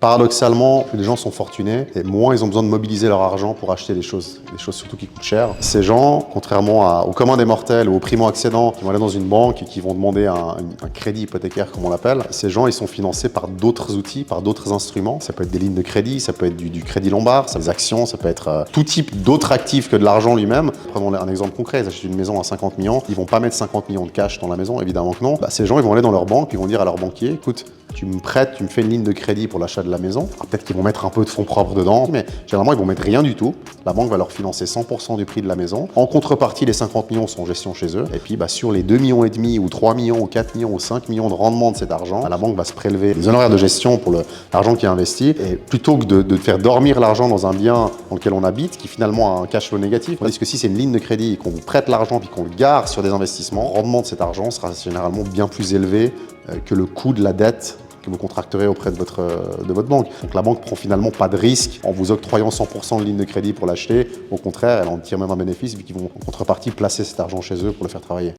Paradoxalement, plus les gens sont fortunés et moins ils ont besoin de mobiliser leur argent pour acheter des choses surtout qui coûtent cher. Ces gens, contrairement au commun des mortels ou aux primo-accédants qui vont aller dans une banque et qui vont demander un crédit hypothécaire comme on l'appelle, ces gens ils sont financés par d'autres outils, par d'autres instruments. Ça peut être des lignes de crédit, ça peut être du crédit lombard, ça peut être des actions, ça peut être tout type d'autres actifs que de l'argent lui-même. Prenons un exemple concret, ils achètent une maison à 50 millions, ils vont pas mettre 50 millions de cash dans la maison, évidemment que non. Ces gens ils vont aller dans leur banque et ils vont dire à leur banquier, écoute, tu me prêtes, tu me fais une ligne de crédit pour l'achat de la maison. Peut-être qu'ils vont mettre un peu de fonds propres dedans, mais généralement, ils vont mettre rien du tout. La banque va leur financer 100% du prix de la maison. En contrepartie, les 50 millions sont en gestion chez eux. Et puis, sur les 2,5 millions ou 3 millions ou 4 millions ou 5 millions de rendement de cet argent, la banque va se prélever des honoraires de gestion pour l'argent qui est investi. Et plutôt que de faire dormir l'argent dans un bien dans lequel on habite, qui finalement a un cash flow négatif, tandis que si c'est une ligne de crédit et qu'on vous prête l'argent puis qu'on le garde sur des investissements, le rendement de cet argent sera généralement bien plus élevé que le coût de la dette que vous contracterez auprès de votre banque. Donc la banque prend finalement pas de risque en vous octroyant 100% de ligne de crédit pour l'acheter. Au contraire, elle en tire même un bénéfice vu qu'ils vont en contrepartie placer cet argent chez eux pour le faire travailler.